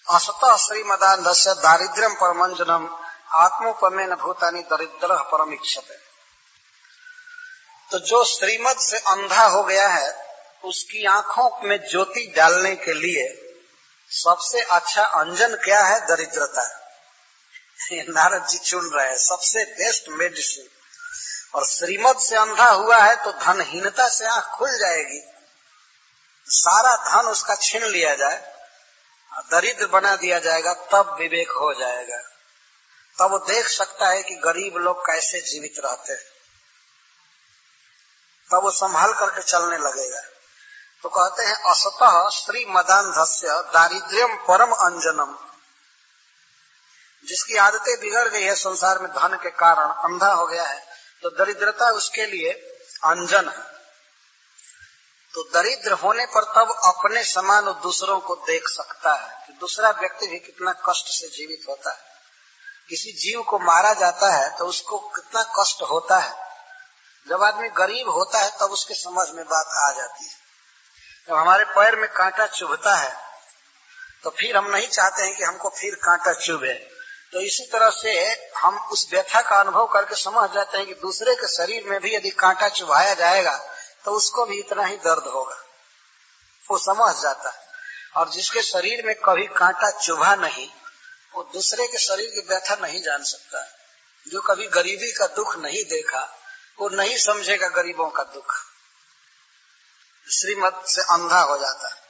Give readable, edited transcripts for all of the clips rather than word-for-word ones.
असतः श्रीमदान्धस्य दारिद्र्यम परमंजनम आत्मोपमेन भूतानि दरिद्र परमिक्षते। तो जो श्रीमद से अंधा हो गया है उसकी आंखों में ज्योति डालने के लिए सबसे अच्छा अंजन क्या है? दरिद्रता। नारद जी चुन रहे हैं सबसे बेस्ट मेडिसिन। और श्रीमद से अंधा हुआ है तो धनहीनता से आंख खुल जाएगी, सारा धन उसका छीन लिया जाए, दरिद्र बना दिया जाएगा, तब विवेक हो जाएगा। तब वो देख सकता है कि गरीब लोग कैसे जीवित रहते हैं, तब वो संभाल करके चलने लगेगा। तो कहते हैं असतः श्रीमदान्धस्य दारिद्र्यम परम अंजनम। जिसकी आदतें बिगड़ गई है संसार में धन के कारण, अंधा हो गया है, तो दरिद्रता उसके लिए अंजन है। तो दरिद्र होने पर तब अपने समान दूसरों को देख सकता है कि दूसरा व्यक्ति भी कितना कष्ट से जीवित होता है। किसी जीव को मारा जाता है तो उसको कितना कष्ट होता है। जब आदमी गरीब होता है तब उसके समझ में बात आ जाती है। जब हमारे पैर में कांटा चुभता है तो फिर हम नहीं चाहते हैं कि हमको फिर कांटा चुभे। तो इसी तरह से हम उस व्यथा का अनुभव करके समझ जाते हैं कि दूसरे के शरीर में भी यदि कांटा चुभाया जाएगा तो उसको भी इतना ही दर्द होगा, वो समझ जाता है। और जिसके शरीर में कभी कांटा चुभा नहीं, वो दूसरे के शरीर की व्यथा नहीं जान सकता। जो कभी गरीबी का दुख नहीं देखा वो नहीं समझेगा गरीबों का दुख। श्रीमत से अंधा हो जाता है।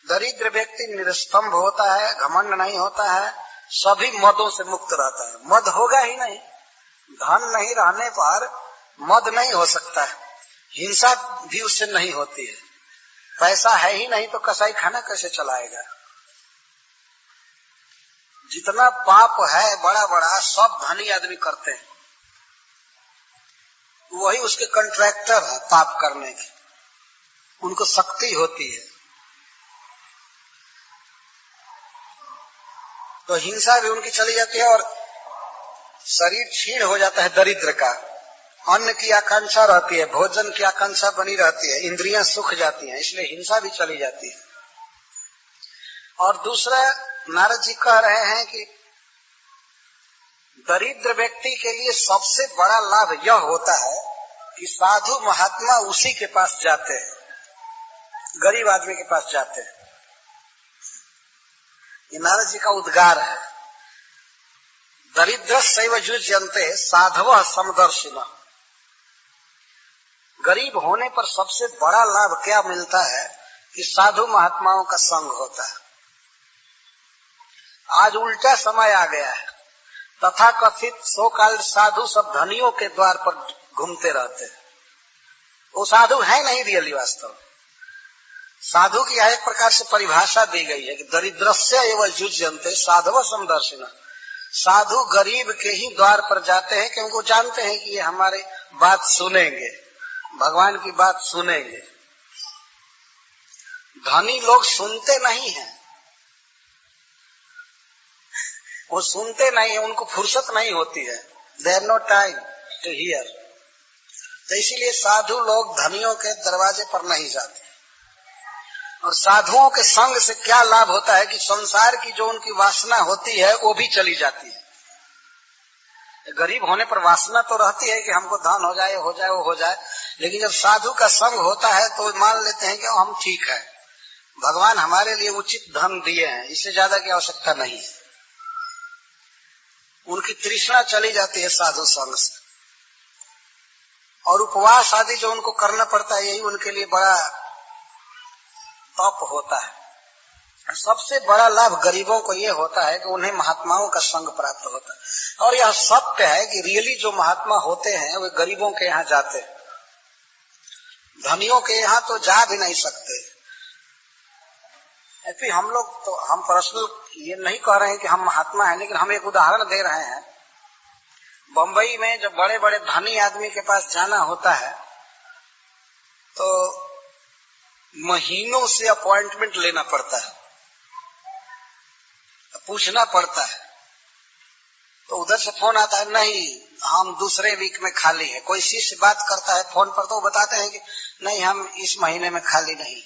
दरिद्र व्यक्ति निरस्तंभ होता है, घमंड नहीं होता है, सभी मदों से मुक्त रहता है। मद होगा ही नहीं, धन नहीं रहने पर मद नहीं हो सकता है, हिंसा भी उससे नहीं होती है। पैसा है ही नहीं तो कसाई खाना कैसे चलाएगा? जितना पाप है बड़ा बड़ा सब धनी आदमी करते हैं, वही उसके कॉन्ट्रैक्टर है पाप करने के, उनको शक्ति होती है। तो हिंसा भी उनकी चली जाती है और शरीर क्षीण हो जाता है दरिद्र का। अन्न की आकांक्षा रहती है, भोजन की आकांक्षा बनी रहती है, इंद्रियां सूख जाती हैं, इसलिए हिंसा भी चली जाती है। और दूसरा नारद जी कह रहे हैं कि दरिद्र व्यक्ति के लिए सबसे बड़ा लाभ यह होता है कि साधु महात्मा उसी के पास जाते हैं, गरीब आदमी के पास जाते हैं। ये नारद जी का उद्गार है। दरिद्र सैव युज्यन्ते साधवः समदर्शिनः। गरीब होने पर सबसे बड़ा लाभ क्या मिलता है कि साधु महात्माओं का संग होता है। आज उल्टा समय आ गया है, तथा कथित सो काल साधु सब धनियों के द्वार पर घूमते रहते हैं। वो साधु है नहीं रियली। वास्तव साधु की एक प्रकार से परिभाषा दी गई है कि दरिद्रस्य एव युज्यन्ते साधव समदर्शिनः। साधु गरीब के ही द्वार पर जाते हैं क्योंकि वो जानते हैं कि ये हमारे बात सुनेंगे, भगवान की बात सुनेंगे। धनी लोग सुनते नहीं हैं, वो सुनते नहीं है, उनको फुर्सत नहीं होती है। They have no time to hear. तो इसीलिए साधु लोग धनियों के दरवाजे पर नहीं जाते। और साधुओं के संग से क्या लाभ होता है कि संसार की जो उनकी वासना होती है वो भी चली जाती है। गरीब होने पर वासना तो रहती है कि हमको धन हो जाए, हो जाए, वो हो जाए, लेकिन जब साधु का संग होता है तो मान लेते हैं कि हम ठीक है, भगवान हमारे लिए उचित धन दिए हैं, इससे ज्यादा की आवश्यकता नहीं है। उनकी तृष्णा चली जाती है साधु संग से। और उपवास आदि जो उनको करना पड़ता है यही उनके लिए बड़ा तप होता है। सबसे बड़ा लाभ गरीबों को ये होता है कि उन्हें महात्माओं का संग प्राप्त होता है। और यह सत्य है कि रियली जो महात्मा होते हैं वे गरीबों के यहाँ जाते हैं, धनियों के यहाँ तो जा भी नहीं सकते। फिर हम लोग तो हम पर्सनल ये नहीं कह रहे हैं कि हम महात्मा हैं, लेकिन हम एक उदाहरण दे रहे हैं। बंबई में जब बड़े बड़े धनी आदमी के पास जाना होता है तो महीनों से अपॉइंटमेंट लेना पड़ता है, पूछना पड़ता है। तो उधर से फोन आता है, नहीं हम दूसरे वीक में खाली है। कोई शिष्य बात करता है फोन पर तो बताते हैं कि नहीं हम इस महीने में खाली नहीं,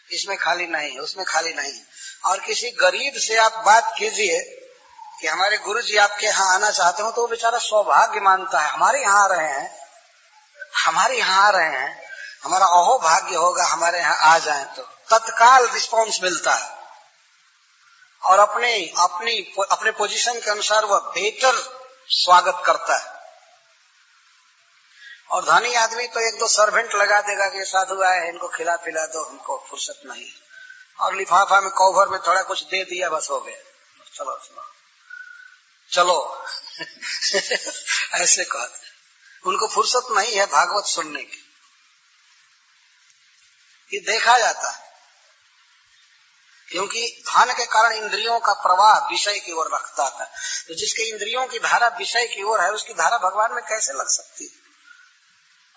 इसमें खाली नहीं है, उसमें खाली नहीं है। और किसी गरीब से आप बात कीजिए कि हमारे गुरुजी आपके यहाँ आना चाहते हो, तो वो बेचारा सौभाग्य मानता है, हमारे यहाँ आ रहे हैं, हमारे यहाँ आ रहे हैं, हमारा अहो भाग्य होगा हमारे यहाँ आ जाए, तो तत्काल रिस्पॉन्स मिलता है और अपने पोजीशन के अनुसार वह बेटर स्वागत करता है। और धनी आदमी तो एक दो सर्वेंट लगा देगा कि साधु आए हैं, इनको खिला पिला दो, हमको फुर्सत नहीं, और लिफाफा में कवर में थोड़ा कुछ दे दिया, बस हो गया, चलो चलो चलो ऐसे कहते, उनको फुर्सत नहीं है भागवत सुनने की। ये देखा जाता है, क्योंकि धन के कारण इंद्रियों का प्रवाह विषय की ओर रखता था। तो जिसके इंद्रियों की धारा विषय की ओर है, उसकी धारा भगवान में कैसे लग सकती है?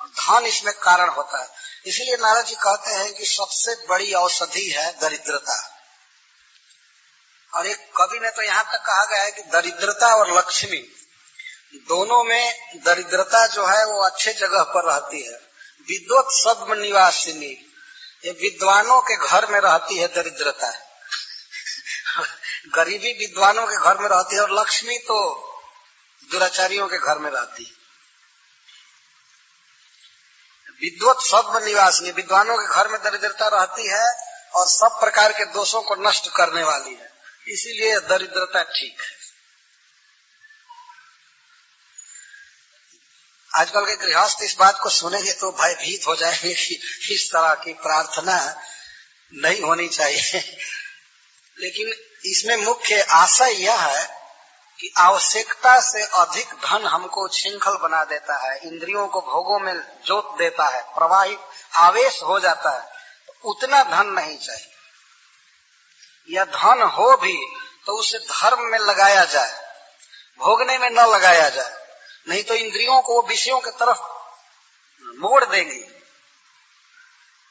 और धन इसमें कारण होता है। इसीलिए नारद जी कहते हैं कि सबसे बड़ी औषधि है दरिद्रता। और एक कवि ने तो यहाँ तक कहा गया है कि दरिद्रता और लक्ष्मी दोनों में दरिद्रता जो है वो अच्छे जगह पर रहती है। विद्वत सद्म निवासिनी, ये विद्वानों के घर में रहती है दरिद्रता। गरीबी विद्वानों के घर में रहती है और लक्ष्मी तो दुराचारियों के घर में रहती है। विद्वत सद्म निवासिनी, विद्वानों के घर में दरिद्रता रहती है और सब प्रकार के दोषों को नष्ट करने वाली है, इसीलिए दरिद्रता ठीक है। आजकल के गृहस्थ इस बात को सुनेंगे तो भयभीत हो जाएंगे कि इस तरह की प्रार्थना नहीं होनी चाहिए। लेकिन इसमें मुख्य आशय यह है कि आवश्यकता से अधिक धन हमको श्रृंखल बना देता है, इंद्रियों को भोगों में जोत देता है, प्रवाहित आवेश हो जाता है। तो उतना धन नहीं चाहिए, या धन हो भी तो उसे धर्म में लगाया जाए, भोगने में न लगाया जाए, नहीं तो इंद्रियों को विषयों की तरफ मोड़ देंगी।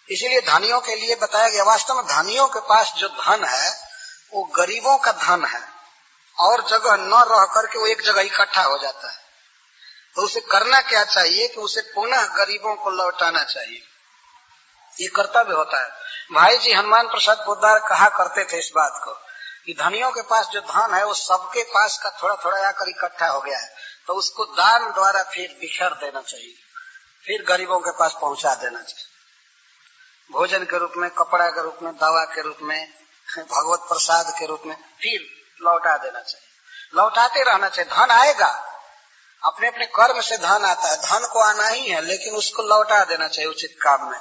इसीलिए धनियों के लिए बताया गया, वास्तव में धनियों के पास जो धन है वो गरीबों का धन है, और जगह न रह करके वो एक जगह इकट्ठा हो जाता है। तो उसे करना क्या चाहिए कि उसे पुनः गरीबों को लौटाना चाहिए, ये कर्तव्य होता है। भाई जी हनुमान प्रसाद पोद्दार कहा करते थे इस बात को कि धनियों के पास जो धन है वो सबके पास का थोड़ा थोड़ा आकर इकट्ठा हो गया है, तो उसको दान द्वारा फिर बिखर देना चाहिए, फिर गरीबों के पास पहुंचा देना चाहिए, भोजन के रूप में, कपड़ा के रूप में, दवा के रूप में, भगवत प्रसाद के रूप में, फिर लौटा देना चाहिए। लौटाते रहना चाहिए। धन आएगा, अपने अपने कर्म से धन आता है, धन को आना ही है, लेकिन उसको लौटा देना चाहिए उचित काम में।